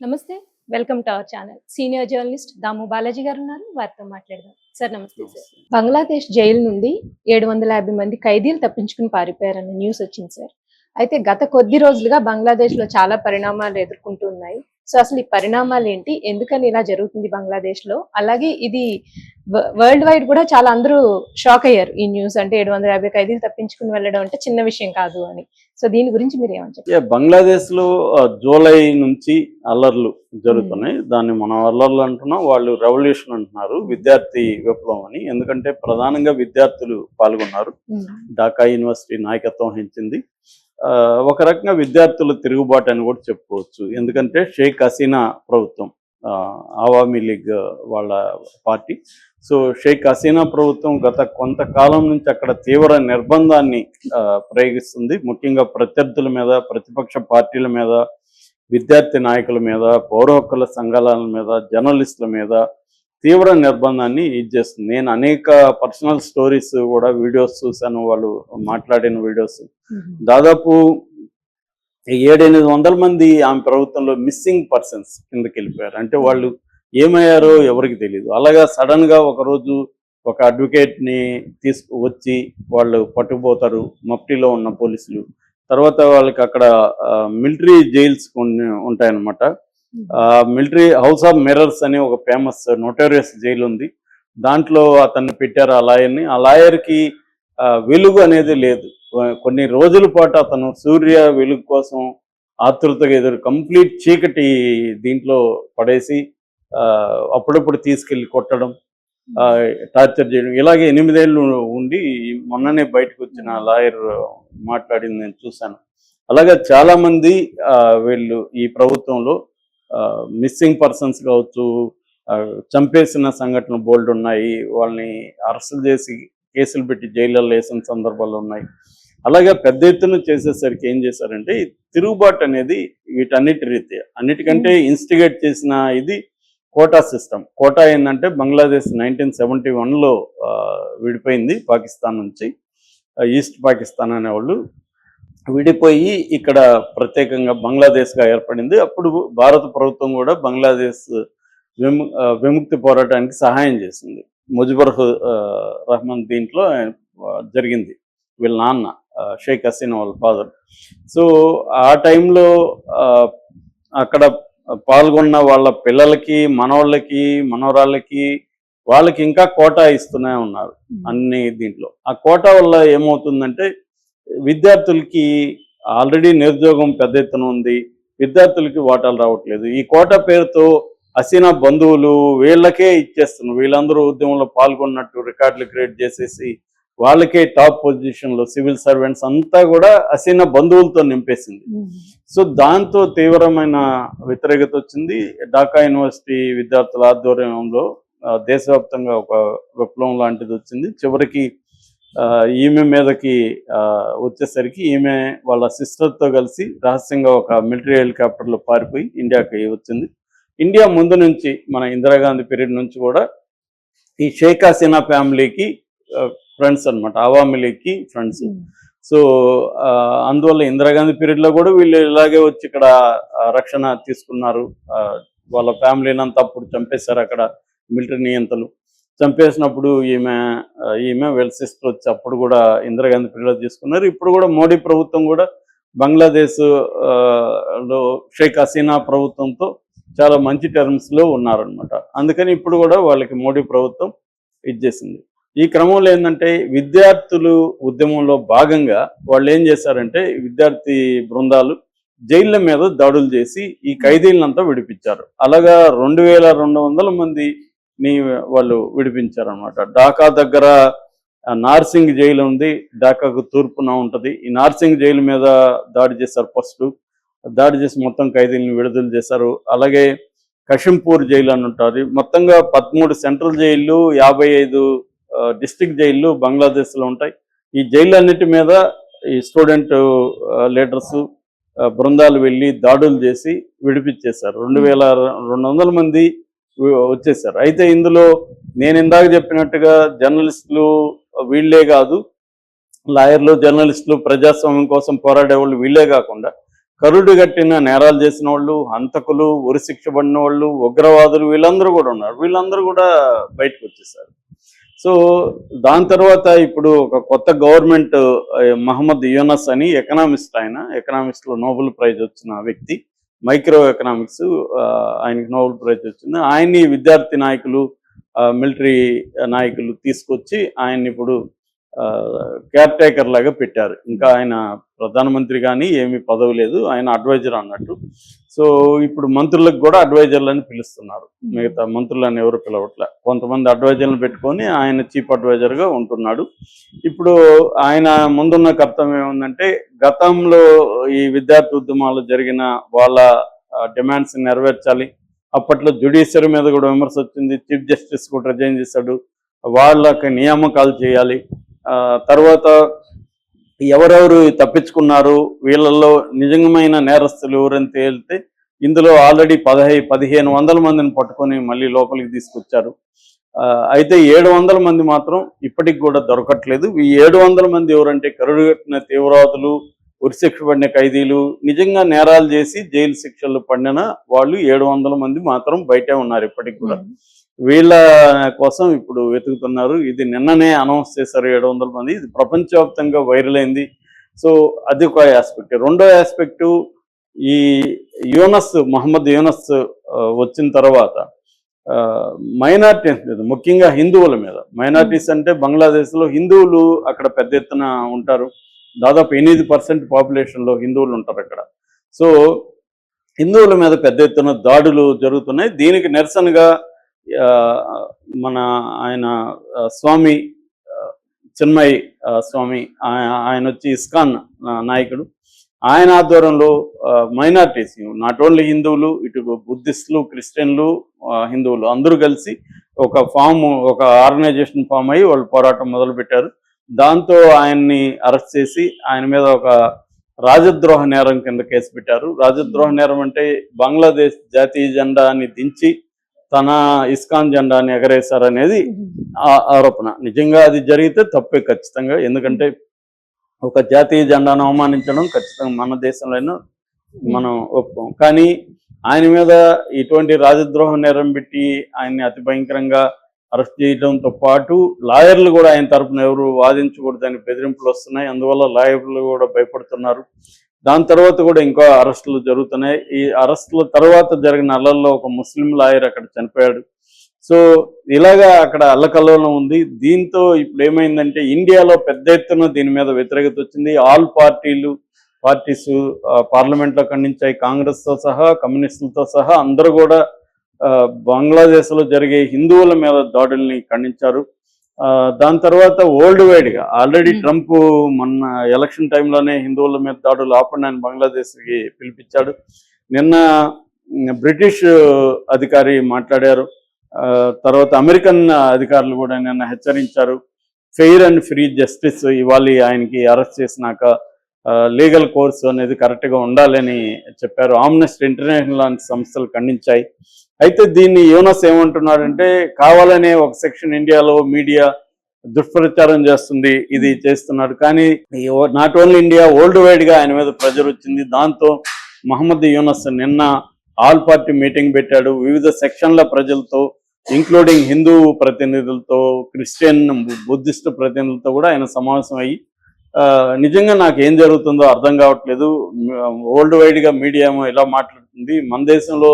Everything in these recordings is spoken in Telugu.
నమస్తే. Welcome to our channel. Senior journalist Damu Balaji గారు ఉన్నారు. వారితో మాట్లాడదాం. సార్ నమస్తే సార్. బంగ్లాదేశ్ జైలు నుండి 750 మంది ఖైదీలు తప్పించుకుని పారిపోయారన్న న్యూస్ వచ్చింది సార్. అయితే గత కొద్ది రోజులుగా బంగ్లాదేశ్‌లో చాలా పరిణామాలు ఎదుర్కొంటూ ఉన్నాయి. సో అసలు ఈ పరిణామాలు ఏంటి? ఎందుకని ఇలా జరుగుతుంది బంగ్లాదేశ్‌లో? అలాగే ఇది వరల్డ్ వైడ్ కూడా చాలా అందరూ షాక్ అయ్యారు ఈ న్యూస్. అంటే 750 ఖైదీలు తప్పించుకుని వెళ్ళడం అంటే చిన్న విషయం కాదు అని. సో దీని గురించి మీరు ఏమంటారు? బంగ్లాదేశ్‌లో జూలై నుంచి అల్లర్లు జరుగుతున్నాయి. దాన్ని మనం అల్లర్లు అంటున్నాం, వాళ్ళు రెవల్యూషన్ అంటున్నారు, విద్యార్థి విప్లవం అని. ఎందుకంటే ప్రధానంగా విద్యార్థులు పాల్గొన్నారు. ఢాకా యూనివర్సిటీ నాయకత్వం వహించింది. ఒక రకంగా విద్యార్థుల తిరుగుబాటు అని కూడా చెప్పుకోవచ్చు. ఎందుకంటే షేక్ హసీనా ప్రభుత్వం, ఆవామీ లీగ్ వాళ్ళ పార్టీ. సో షేక్ హసీనా ప్రభుత్వం గత కొంతకాలం నుంచి అక్కడ తీవ్ర నిర్బంధాన్ని ప్రయోగిస్తుంది. ముఖ్యంగా ప్రత్యర్థుల మీద, ప్రతిపక్ష పార్టీల మీద, విద్యార్థి నాయకుల మీద, పౌర హక్కుల సంఘాల మీద, జర్నలిస్టుల మీద తీవ్ర నిర్బంధాన్ని చేస్తుంది. నేను అనేక పర్సనల్ స్టోరీస్ కూడా వీడియోస్ చూశాను, వాళ్ళు మాట్లాడిన వీడియోస్. దాదాపు 700-800 మంది ఆమె ప్రభుత్వంలో మిస్సింగ్ పర్సన్స్ కిందకి వెళ్ళిపోయారు. అంటే వాళ్ళు ఏమయ్యారో ఎవరికి తెలియదు. అలాగా సడన్ గా ఒకరోజు ఒక అడ్వకేట్ ని తీసుకువచ్చి వాళ్ళు పట్టుకుపోతారు మఫ్టీలో ఉన్న పోలీసులు. తర్వాత వాళ్ళకి అక్కడ మిలిటరీ జైల్స్ కొన్ని ఉంటాయన్నమాట. మిలిటరీ హౌస్ ఆఫ్ మిర్రర్స్ అని ఒక ఫేమస్ నోటోరియస్ జైలు ఉంది. దాంట్లో అతన్ని పెట్టారు ఆ లాయర్ని. ఆ లాయర్కి వెలుగు అనేది లేదు. కొన్ని రోజుల పాటు అతను సూర్య వెలుగు కోసం ఆతృతగా కంప్లీట్ చీకటి దీంట్లో పడేసి అప్పుడప్పుడు తీసుకెళ్ళి కొట్టడం, టార్చర్ చేయడం, ఇలాగే 8 ఏళ్ళు ఉండి మొన్ననే బయటకు వచ్చిన లాయర్ మాట్లాడింది నేను చూశాను. అలాగే చాలామంది వీళ్ళు ఈ ప్రభుత్వంలో మిస్సింగ్ పర్సన్స్ కావచ్చు, చంపేసిన సంఘటనలు బోల్డ్ ఉన్నాయి. వాళ్ళని అరెస్ట్ చేసి కేసులు పెట్టి జైళ్ళలో వేసిన సందర్భాలు ఉన్నాయి. అలాగే పెద్ద ఎత్తున చేసేసరికి ఏం చేశారంటే తిరుగుబాటు అనేది వీటన్నిటి రీత్యా అన్నిటికంటే ఇన్స్టిగేట్ చేసిన ఇది కోటా సిస్టమ్. కోటా ఏంటంటే బంగ్లాదేశ్ 1971లో విడిపోయింది పాకిస్తాన్ నుంచి. ఈస్ట్ పాకిస్తాన్ అనేవాళ్ళు విడిపోయి ఇక్కడ ప్రత్యేకంగా బంగ్లాదేశ్గా ఏర్పడింది. అప్పుడు భారత ప్రభుత్వం కూడా బంగ్లాదేశ్ విముక్తి పోరాటానికి సహాయం చేసింది. ముజిబుర్ రహమాన్ దీంట్లో జరిగింది, వీళ్ళ నాన్న షేక్ హసీనా వాళ్ళ ఫాదర్. సో ఆ టైంలో అక్కడ పాల్గొన్న వాళ్ళ పిల్లలకి, మనవాళ్ళకి, మనవరాళ్ళకి, వాళ్ళకి ఇంకా కోటా ఇస్తూనే ఉన్నారు అన్ని దీంట్లో. ఆ కోటా వల్ల ఏమవుతుందంటే విద్యార్థులకి ఆల్రెడీ నిరుద్యోగం పెద్ద ఎత్తున ఉంది, విద్యార్థులకి వాటాలు రావట్లేదు. ఈ కోటా పేరుతో హసీనా బంధువులు వీళ్ళకే ఇచ్చేస్తున్నారు. వీళ్ళందరూ ఉద్యమంలో పాల్గొన్నట్టు రికార్డులు క్రియేట్ చేసేసి వాళ్ళకే టాప్ పొజిషన్లో సివిల్ సర్వెంట్స్ అంతా కూడా హసీనా బంధువులతో నింపేసింది. సో దాంతో తీవ్రమైన వ్యతిరేకత వచ్చింది. ఢాకా యూనివర్సిటీ విద్యార్థుల ఆధ్వర్యంలో దేశవ్యాప్తంగా ఒక విప్లవం లాంటిది వచ్చింది. చివరికి ఈమె మీదకి వచ్చేసరికి ఈమె వాళ్ళ సిస్టర్తో కలిసి రహస్యంగా ఒక మిలిటరీ హెలికాప్టర్లో పారిపోయి ఇండియాకి వచ్చింది. ఇండియా ముందు నుంచి మన ఇందిరాగాంధీ పీరియడ్ నుంచి కూడా ఈ షేక్ హసీనా ఫ్యామిలీకి ఫ్రెండ్స్ అనమాట, అవామీ లీగ్కి ఫ్రెండ్స్. సో అందువల్ల ఇందిరాగాంధీ పీరియడ్లో కూడా వీళ్ళు ఇలాగే వచ్చి ఇక్కడ రక్షణ తీసుకున్నారు. వాళ్ళ ఫ్యామిలీని అంతా అప్పుడు చంపేశారు అక్కడ మిలిటరీ నియంతలు. చంపేసినప్పుడు ఈమె వీళ్ళ సిస్టర్ వచ్చి అప్పుడు కూడా ఇందిరాగాంధీ పీరియడ్లో తీసుకున్నారు. ఇప్పుడు కూడా మోడీ ప్రభుత్వం కూడా బంగ్లాదేశ్ లో షేక్ హసీనా ప్రభుత్వంతో చాలా మంచి టర్మ్స్లో ఉన్నారనమాట. అందుకని ఇప్పుడు కూడా వాళ్ళకి మోడీ ప్రభుత్వం ఇచ్చేసింది. ఈ క్రమంలో ఏంటంటే విద్యార్థులు ఉద్యమంలో భాగంగా వాళ్ళు ఏం చేశారంటే విద్యార్థి బృందాలు జైళ్ళ మీద దాడులు చేసి ఈ ఖైదీలంతా విడిపించారు. అలాగా 2200 మందిని వాళ్ళు విడిపించారనమాట. ఢాకా దగ్గర నార్సింగ్ జైలు ఉంది, ఢాకాకు తూర్పున ఉంటుంది. ఈ నార్సింగ్ జైలు మీద దాడి చేశారు. ఫస్ట్ దాడి చేసి మొత్తం ఖైదీలను విడుదల చేశారు. అలాగే కషింపూర్ జైలు అని ఉంటుంది. మొత్తంగా 13 సెంట్రల్ జైళ్ళు, 55 డిస్ట్రిక్ట్ జైళ్ళు బంగ్లాదేశ్లో ఉంటాయి. ఈ జైళ్ళన్నిటి మీద ఈ స్టూడెంట్ లీడర్స్ బృందాలు వెళ్ళి దాడులు చేసి విడిపించేశారు. 2200 మంది వచ్చేసారు. అయితే ఇందులో నేను ఇందాక చెప్పినట్టుగా జర్నలిస్టులు వీళ్ళే కాదు, లాయర్లు, జర్నలిస్టులు, ప్రజాస్వామ్యం కోసం పోరాడే వాళ్ళు వీళ్ళే కాకుండా కరుడు గట్టిన నేరాలు చేసిన వాళ్ళు, హంతకులు, ఉరిశిక్ష పడిన వాళ్ళు, ఉగ్రవాదులు వీళ్ళందరూ కూడా ఉన్నారు. వీళ్ళందరూ కూడా బయటకు వచ్చేసారు. సో దాని తర్వాత ఇప్పుడు ఒక కొత్త గవర్నమెంట్, మహమ్మద్ యూనస్ అని ఎకనామిస్ట్, ఎకనామిక్స్లో నోబెల్ ప్రైజ్ వచ్చిన వ్యక్తి, మైక్రో ఎకనామిక్స్, ఆయనకి నోబెల్ ప్రైజ్ వచ్చింది. ఆయన్ని విద్యార్థి నాయకులు, మిలిటరీ నాయకులు తీసుకొచ్చి ఆయన్ని ఇప్పుడు కేర్ టేకర్ లాగా పెట్టారు. ఇంకా ఆయన ప్రధానమంత్రి కానీ ఏమీ పదవి లేదు, ఆయన అడ్వైజర్ అన్నట్టు. సో ఇప్పుడు మంత్రులకు కూడా అడ్వైజర్లని పిలుస్తున్నారు, మిగతా మంత్రులను ఎవరు పిలవట్లే. కొంతమంది అడ్వైజర్లను పెట్టుకొని ఆయన చీఫ్ అడ్వైజర్గా ఉంటున్నాడు. ఇప్పుడు ఆయన ముందున్న కర్తవ్యం ఏముందంటే, గతంలో ఈ విద్యార్థి ఉద్యమాలు జరిగిన వాళ్ళ డిమాండ్స్ నెరవేర్చాలి. అప్పట్లో జ్యుడిషియరీ మీద కూడా విమర్శ వచ్చింది, చీఫ్ జస్టిస్ కూడా రిజైన్ చేశాడు, వాళ్ళకి నియామకాలు చేయాలి. తర్వాత ఎవరెవరు తప్పించుకున్నారు, వీళ్ళల్లో నిజమైన నేరస్తులు ఎవరని తేలితే ఇందులో ఆల్రెడీ 1500 మందిని పట్టుకొని మళ్ళీ లోపలికి తీసుకొచ్చారు. అయితే 700 మంది మాత్రం ఇప్పటికి కూడా దొరకట్లేదు. ఈ 700 మంది ఎవరంటే కరుడుగట్టిన తీవ్రవాదులు, ఉరిశిక్ష పడిన ఖైదీలు, నిజంగా నేరాలు చేసి జైలు శిక్షలు పడిన వాళ్ళు 700 మంది మాత్రం బయటే ఉన్నారు ఇప్పటికి కూడా. వీళ్ళ కోసం ఇప్పుడు వెతుకుతున్నారు. ఇది నిన్ననే అనౌన్స్ చేశారు 700 మంది. ఇది ప్రపంచవ్యాప్తంగా వైరల్ అయింది. సో అది ఒక ఆస్పెక్ట్. రెండో ఆస్పెక్టు, ఈ మహమ్మద్ యూనస్ వచ్చిన తర్వాత మైనార్టీస్ మీద, ముఖ్యంగా హిందువుల మీద, మైనార్టీస్ అంటే బంగ్లాదేశ్లో హిందువులు అక్కడ పెద్ద ఎత్తున ఉంటారు. దాదాపు 8% పాపులేషన్లో హిందువులు ఉంటారు అక్కడ. సో హిందువుల మీద పెద్ద ఎత్తున దాడులు జరుగుతున్నాయి. దీనికి నిరసనగా మన ఆయన స్వామి చిన్మయ్ స్వామి, ఆయన వచ్చి ఇస్కాన్ నాయకుడు, ఆయన ఆధ్వర్యంలో మైనార్టీస్, నాట్ ఓన్లీ హిందువులు, ఇటు బుద్ధిస్టులు, క్రిస్టియన్లు, హిందువులు అందరూ కలిసి ఒక ఆర్గనైజేషన్ ఫామ్ అయ్యి వాళ్ళు పోరాటం మొదలుపెట్టారు. దాంతో ఆయన్ని అరెస్ట్ చేసి ఆయన మీద ఒక రాజద్రోహ నేరం కింద కేసు పెట్టారు. రాజద్రోహ నేరం అంటే బంగ్లాదేశ్ జాతీయ జెండాని దించి తన ఇస్కాన్ జెండాని ఎగరేశారనేది ఆరోపణ. నిజంగా అది జరిగితే తప్పే ఖచ్చితంగా, ఎందుకంటే ఒక జాతీయ జెండాను అవమానించడం ఖచ్చితంగా మన దేశంలోనూ మనం ఒప్పుకోం. కానీ ఆయన మీద ఇటువంటి రాజద్రోహ నేరం పెట్టి ఆయన్ని అతి భయంకరంగా అరెస్ట్ చేయడంతో పాటు లాయర్లు కూడా ఆయన తరపున ఎవరు వాదించకూడదని బెదిరింపులు వస్తున్నాయి. అందువల్ల లాయర్లు కూడా భయపడుతున్నారు. దాని తర్వాత కూడా ఇంకో అరెస్టులు జరుగుతున్నాయి. ఈ అరెస్టుల తర్వాత జరిగిన అల్లల్లో ఒక ముస్లిం లాయర్ అక్కడ చనిపోయాడు. సో ఇలాగా అక్కడ అల్లకల్లోలం ఉంది. దీంతో ఇప్పుడు ఏమైందంటే ఇండియాలో పెద్ద ఎత్తున దీని మీద వ్యతిరేకత వచ్చింది. ఆల్ పార్టీస్ పార్లమెంట్లో ఖండించాయి, కాంగ్రెస్తో సహా, కమ్యూనిస్టులతో సహా అందరూ కూడా బంగ్లాదేశ్లో జరిగే హిందువుల మీద దాడుల్ని ఖండించారు. దాని తర్వాత వరల్డ్ వైడ్గా ఆల్రెడీ ట్రంప్ మొన్న ఎలక్షన్ టైంలోనే హిందువుల మీద దాడులు ఆపండి అని బంగ్లాదేశ్కి పిలిపించాడు. నిన్న బ్రిటిష్ అధికారి మాట్లాడారు. తర్వాత అమెరికన్ అధికారులు కూడా నిన్న హెచ్చరించారు, ఫెయిర్ అండ్ ఫ్రీ జస్టిస్ ఇవ్వాలి ఆయనకి అరెస్ట్ చేసినాక, లీగల్ కోర్సు అనేది కరెక్ట్గా ఉండాలని చెప్పారు. ఆమ్నెస్టీ ఇంటర్నేషనల్ లాంటి సంస్థలు ఖండించాయి. అయితే దీన్ని యూనస్ ఏమంటున్నాడంటే, కావాలనే ఒక సెక్షన్ ఇండియాలో మీడియా దుష్ప్రచారం చేస్తుంది, ఇది చేస్తున్నాడు. కానీ నాట్ ఓన్లీ ఇండియా, వరల్డ్ వైడ్గా ఆయన మీద ప్రెజర్ వచ్చింది. దాంతో మహమ్మద్ యూనస్ నిన్న ఆల్ పార్టీ మీటింగ్ పెట్టాడు. వివిధ సెక్షన్ల ప్రజలతో, ఇంక్లూడింగ్ హిందూ ప్రతినిధులతో, క్రిస్టియన్, బుద్ధిస్ట్ ప్రతినిధులతో కూడా ఆయన సమావేశం అయ్యి, నిజంగా నాకు ఏం జరుగుతుందో అర్థం కావట్లేదు, వరల్డ్ వైడ్గా మీడియా ఏమో ఇలా మాట్లాడుతుంది, మన దేశంలో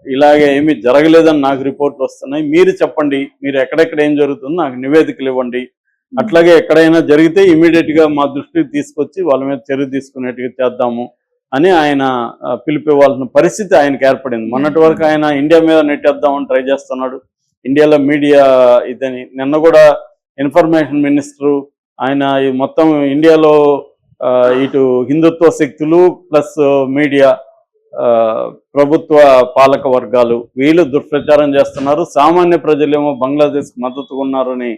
ఇలాగే ఏమీ జరగలేదని నాకు రిపోర్ట్లు వస్తున్నాయి, మీరు చెప్పండి, మీరు ఎక్కడెక్కడ ఏం జరుగుతుందో నాకు నివేదికలు ఇవ్వండి, అట్లాగే ఎక్కడైనా జరిగితే ఇమీడియట్గా మా దృష్టికి తీసుకొచ్చి వాళ్ళ మీద చర్య తీసుకునేట్టుగా చేద్దాము అని ఆయన పిలిపివ్వాల్సిన పరిస్థితి ఆయనకు ఏర్పడింది. మొన్నటి వరకు ఆయన ఇండియా మీద నెట్టేద్దామని ట్రై చేస్తున్నాడు, ఇండియాలో మీడియా ఇదని. నిన్న కూడా ఇన్ఫర్మేషన్ మినిస్టరు ఆయన మొత్తం ఇండియాలో ఇటు హిందుత్వ శక్తులు ప్లస్ మీడియా, ప్రభుత్వ పాలక వర్గాలు వీళ్ళు దుష్ప్రచారం చేస్తున్నారు, సామాన్య ప్రజలేమో బంగ్లాదేశ్కి మద్దతుగా ఉన్నారని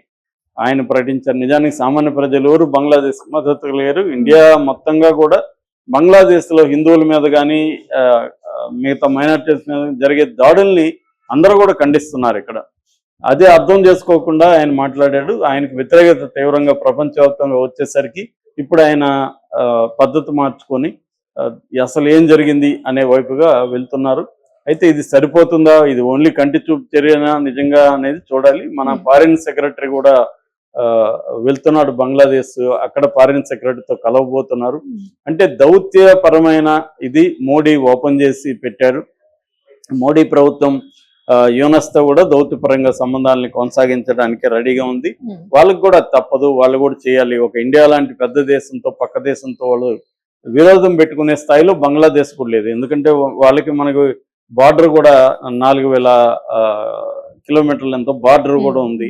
ఆయన ప్రకటించారు. నిజానికి సామాన్య ప్రజలు ఎవరు బంగ్లాదేశ్కి మద్దతుగా లేరు. ఇండియా మొత్తంగా కూడా బంగ్లాదేశ్లో హిందువుల మీద కానీ మిగతా మైనారిటీస్ మీద జరిగే దాడుల్ని అందరూ కూడా ఖండిస్తున్నారు. ఇక్కడ అదే అర్థం చేసుకోకుండా ఆయన మాట్లాడాడు. ఆయనకు వ్యతిరేకత తీవ్రంగా ప్రపంచవ్యాప్తంగా వచ్చేసరికి ఇప్పుడు ఆయన పద్ధతి మార్చుకొని అసలు ఏం జరిగింది అనే వైపుగా వెళ్తున్నారు. అయితే ఇది సరిపోతుందా, ఇది ఓన్లీ కంటి చూపు చర్యనా నిజంగా అనేది చూడాలి. మన ఫారిన్ సెక్రటరీ కూడా వెళ్తున్నాడు బంగ్లాదేశ్, అక్కడ ఫారిన్ సెక్రటరీతో కలవబోతున్నారు. అంటే దౌత్యపరమైన ఇది మోడీ ఓపెన్ చేసి పెట్టారు. మోడీ ప్రభుత్వం యూనస్తో కూడా దౌత్యపరంగా సంబంధాలని కొనసాగించడానికి రెడీగా ఉంది. వాళ్ళకి కూడా తప్పదు, వాళ్ళు కూడా చేయాలి. ఒక ఇండియా లాంటి పెద్ద దేశంతో పక్క దేశంతో వాళ్ళు విరోధం పెట్టుకునే స్థాయిలో బంగ్లాదేశ్ కూడా లేదు. ఎందుకంటే వాళ్ళకి మనకు బార్డర్ కూడా 4000 కిలోమీటర్లు ఎంతో బార్డర్ కూడా ఉంది.